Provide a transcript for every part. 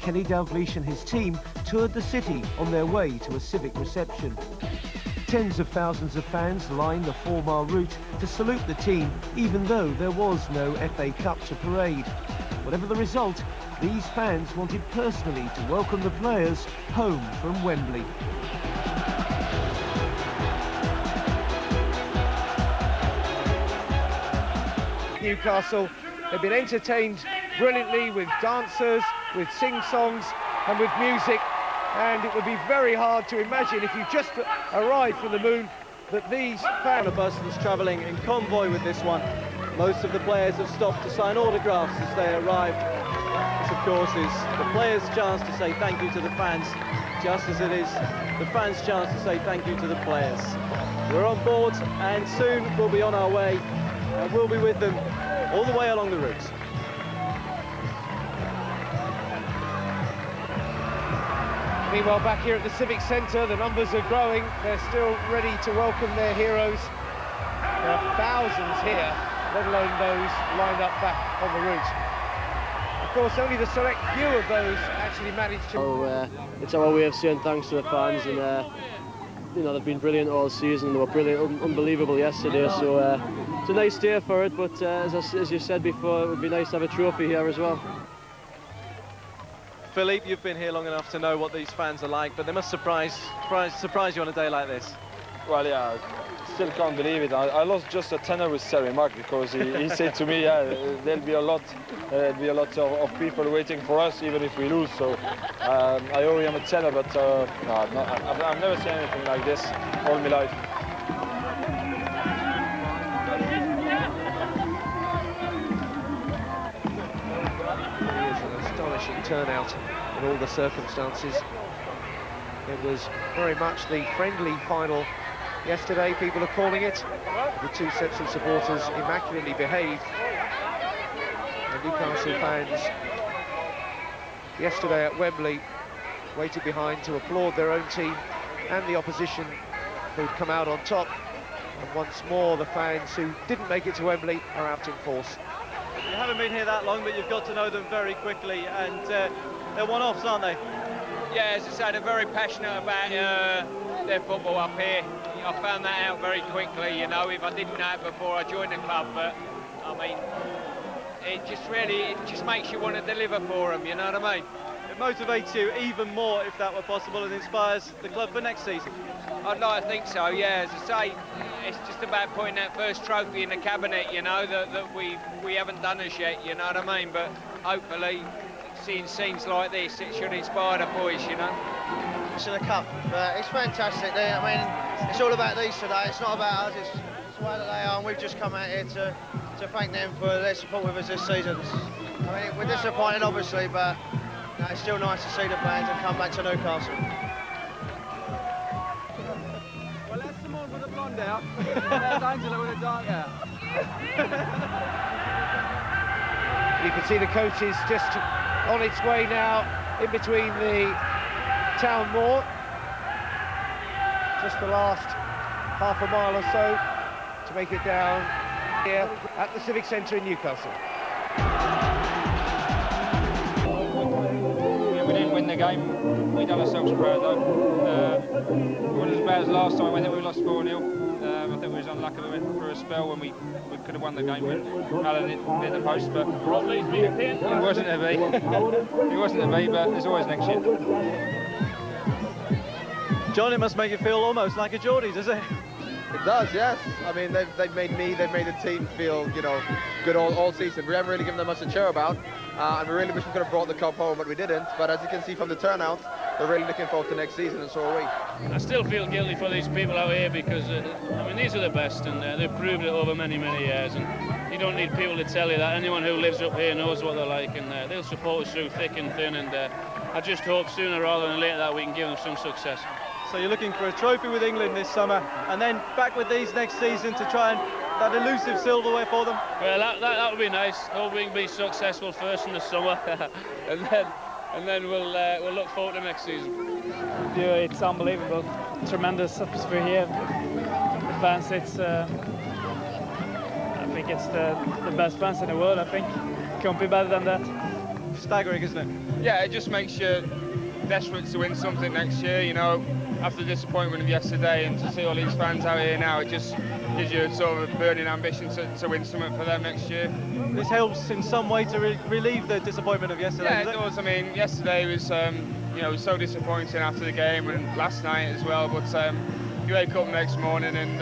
Kenny Dalglish and his team toured the city on their way to a civic reception. Tens of thousands of fans lined the 4-mile route to salute the team, even though there was no FA Cup to parade. Whatever the result, these fans wanted personally to welcome the players home from Wembley. Newcastle have been entertained brilliantly with dancers, with sing-songs and with music, and it would be very hard to imagine if you just arrived from the moon that these fans... A bus that's travelling in convoy with this one. Most of the players have stopped to sign autographs as they arrive. This, of course, is the players' chance to say thank you to the fans, just as it is the fans' chance to say thank you to the players. We're on board, and soon we'll be on our way, and we'll be with them all the way along the route. Meanwhile, back here at the Civic Centre, the numbers are growing. They're still ready to welcome their heroes. There are thousands here, let alone those lined up back on the route. Of course, only the select few of those actually managed to... it's our way of saying thanks to the fans, and you know, they've been brilliant all season. They were brilliant, unbelievable yesterday. So it's a nice day for it. But as you said before, it would be nice to have a trophy here as well. Philippe, you've been here long enough to know what these fans are like, but they must surprise you on a day like this. Well, yeah, still can't believe it. I lost just a tenner with Sir Mark because he said to me, yeah, there'll be a lot of people waiting for us even if we lose. So I owe him a tenner, but no, I've never seen anything like this all my life. Astonishing turnout in all the circumstances. It was very much the friendly final yesterday, people are calling it. The two sets of supporters immaculately behaved. The Newcastle fans yesterday at Wembley waited behind to applaud their own team and the opposition who'd come out on top. And once more, the fans who didn't make it to Wembley are out in force. You haven't been here that long, but you've got to know them very quickly, and they're one-offs, aren't they? Yeah, as I say, they're very passionate about their football up here. I found that out very quickly, you know, if I didn't know it before I joined the club, but I mean, it just makes you want to deliver for them, you know what I mean? It motivates you even more, if that were possible, and inspires the club for next season. I'd like to think so, yeah. As I say, it's just about putting that first trophy in the cabinet, you know, that we haven't done as yet, you know what I mean? But hopefully, seeing scenes like this, it should inspire the boys, you know. It's in the cup, but it's fantastic. I mean, it's all about these today. It's not about us. It's the way that they are, and we've just come out here to thank them for their support with us this season. I mean, we're disappointed, obviously, but no, it's still nice to see the fans and come back to Newcastle. Well, that's Simone with a blonde out. There's Angela with a dark hair. You can see the coaches just on its way now in between the town moor. Just the last half a mile or so to make it down here at the Civic Centre in Newcastle. Yeah, we didn't win the game. We done ourselves proud though. It wasn't as bad as last time. I think we lost 4-0. I think we was unlucky. We went through a spell when we could have won the game with Alan near the post, but it wasn't to be. It wasn't to be, but there's always next year. John, it must make you feel almost like a Geordie, does it? It does, yes. I mean, they've made the team feel, you know, good all season. We haven't really given them much to cheer about, and we really wish we could have brought the cup home, but we didn't. But as you can see from the turnout, they're really looking forward to next season, and so are we. I still feel guilty for these people out here because, I mean, these are the best, and they've proved it over many, many years. And you don't need people to tell you that. Anyone who lives up here knows what they're like, and they'll support us through thick and thin. And I just hope sooner rather than later that we can give them some success. So you're looking for a trophy with England this summer, and then back with these next season to try and that elusive silverware for them? Well, that would be nice. Hope we can be successful first in the summer, and then we'll look forward to next season. Yeah, it's unbelievable. Tremendous atmosphere here. The fans, I think it's the best fans in the world. I think can't be better than that. Staggering, isn't it? Yeah, it just makes you desperate to win something next year, you know, after the disappointment of yesterday, and to see all these fans out here now, it just gives you sort of a burning ambition to win something for them next year. This helps in some way to relieve the disappointment of yesterday. Yeah, it does. I mean, yesterday was, you know, so disappointing after the game, and last night as well, but you wake up next morning and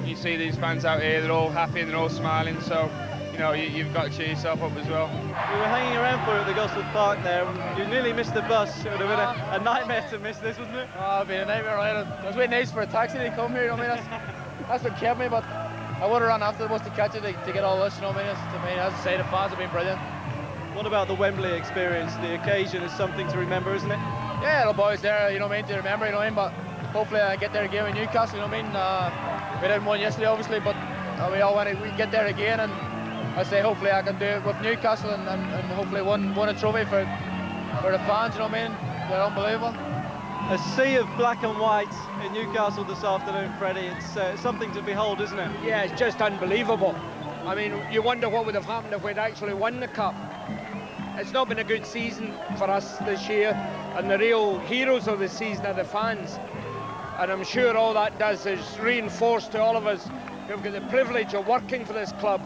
you see these fans out here, they're all happy and they're all smiling, so you know, you've got to cheer yourself up as well. We were hanging around for it at the Gosford Park there. You nearly missed the bus. It would have been a nightmare to miss this, wasn't it? Oh, it'd be a nightmare. I was waiting nice for a taxi to come here, you know what I mean? That's what kept me, but I would have run after the bus to catch it to get all this, you know what I mean? As I say, the fans have been brilliant. What about the Wembley experience? The occasion is something to remember, isn't it? Yeah, the boys there, you know what I mean, to remember, you know what I mean? But hopefully I get there again with Newcastle, you know what I mean? We didn't win yesterday, obviously, but we all want to get there again, and I say hopefully I can do it with Newcastle and hopefully win a trophy for the fans, you know what I mean? They're unbelievable. A sea of black and white in Newcastle this afternoon, Freddie. It's something to behold, isn't it? Yeah, it's just unbelievable. I mean, you wonder what would have happened if we'd actually won the cup. It's not been a good season for us this year, and the real heroes of the season are the fans. And I'm sure all that does is reinforce to all of us who've got the privilege of working for this club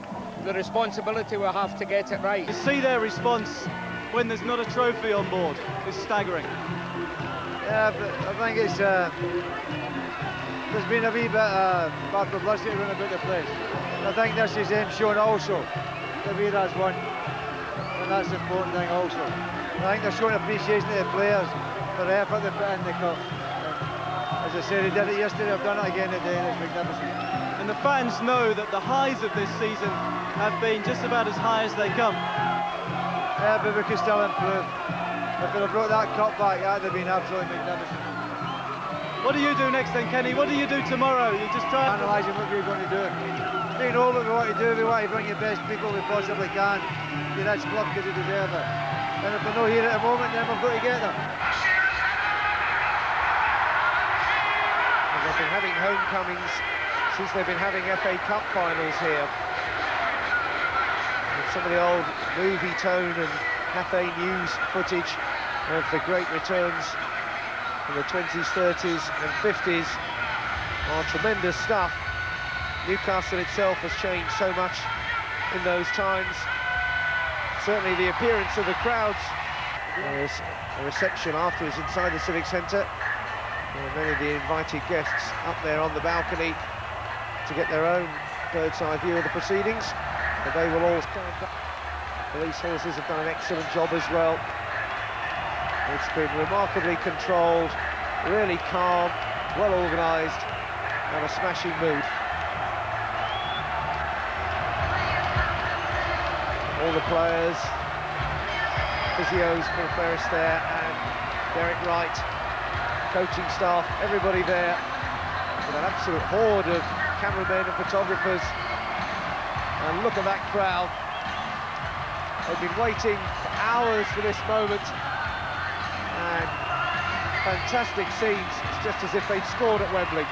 the responsibility we have to get it right. To see their response when there's not a trophy on board is staggering. Yeah, but I think it's there's been a wee bit of bad publicity around about the place. I think this is them showing also that we has won, and that's the important thing also. I think they're showing appreciation to the players for the effort they put in the cup. As I said, they did it yesterday, I've done it again today, and it's magnificent. And the fans know that the highs of this season have been just about as high as they come. Yeah, but we can still improve. If we'd have brought that cup back, that'd have been absolutely magnificent. What do you do next then, Kenny? What do you do tomorrow? You just try and... analysing what we're going to do. We know what we want to do, we want to bring the best people we possibly can to this club because they deserve it. And if they're not here at the moment, then we've got to get them. They've been having homecomings since they've been having FA Cup finals here. With some of the old movie tone and cafe news footage of the great returns in the 20s, 30s and 50s are tremendous stuff. Newcastle itself has changed so much in those times. Certainly the appearance of the crowds. There's a reception afterwards inside the Civic Centre. Many of the invited guests up there on the balcony to get their own bird's-eye view of the proceedings. But they will all stand up. Police horses have done an excellent job as well. It's been remarkably controlled, really calm, well organised, and a smashing mood. All the players, physios, Paul Ferris there, and Derek Wright, coaching staff, everybody there, with an absolute horde of cameramen and photographers. And look at that crowd. They've been waiting for hours for this moment, and fantastic scenes. It's just as if they'd scored at Wembley.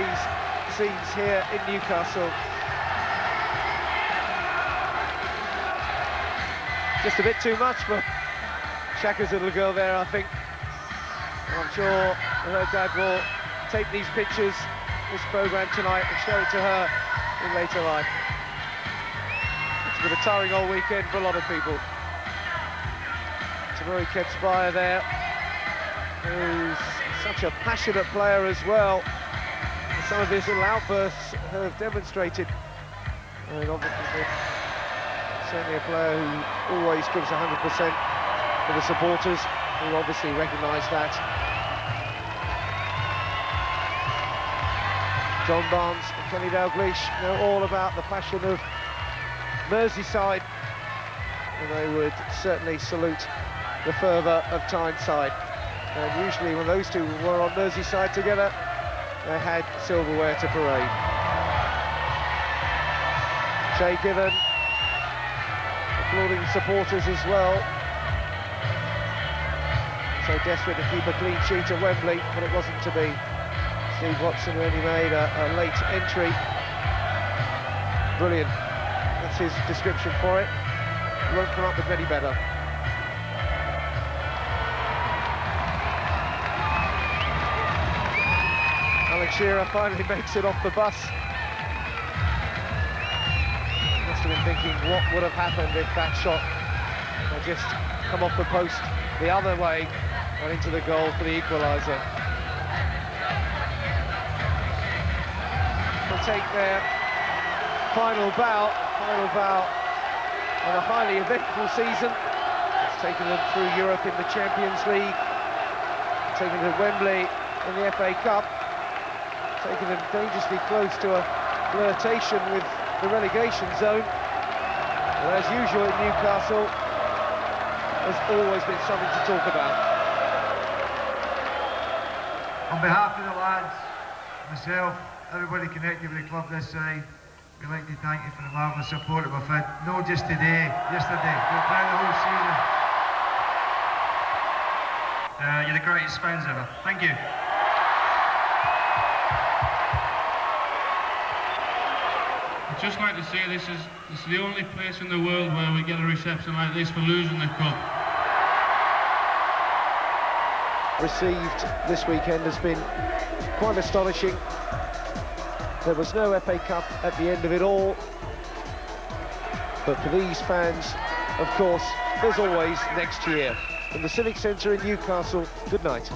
These scenes here in Newcastle. Just a bit too much for Shaka's little girl there, I think. And I'm sure her dad will take these pictures, this programme tonight, and show it to her in later life. It's been a tiring old weekend for a lot of people. Tamuri Ketsbaya there, who's such a passionate player as well. And some of his little outbursts have demonstrated. And obviously, certainly a player who always gives 100% for the supporters, who obviously recognise that. John Barnes and Kenny Dalglish know all about the passion of Merseyside, and they would certainly salute the fervour of Tyneside. And usually when those two were on Merseyside together, they had silverware to parade. Shay Given applauding supporters as well. So desperate to keep a clean sheet at Wembley, but it wasn't to be. Steve Watson only made a late entry. Brilliant. That's his description for it. won't come up with many better. Alex Shearer finally makes it off the bus. Must have been thinking what would have happened if that shot had just come off the post the other way and into the goal for the equaliser. They'll take their final bow on a highly eventful season. It's taken them through Europe in the Champions League, taken them to Wembley in the FA Cup, taken them dangerously close to a flirtation with the relegation zone. And as usual at Newcastle, there's always been something to talk about. On behalf of the lads, myself, everybody connected with the club this side, we'd like to thank you for the marvellous support that we've had, not just today, yesterday, but throughout the whole season. You're the greatest fans ever. Thank you. I'd just like to say this is the only place in the world where we get a reception like this for losing the cup. Received this weekend has been quite astonishing. There was no FA Cup at the end of it all, but for these fans, of course, there's always next year. From the Civic Centre in Newcastle, good night.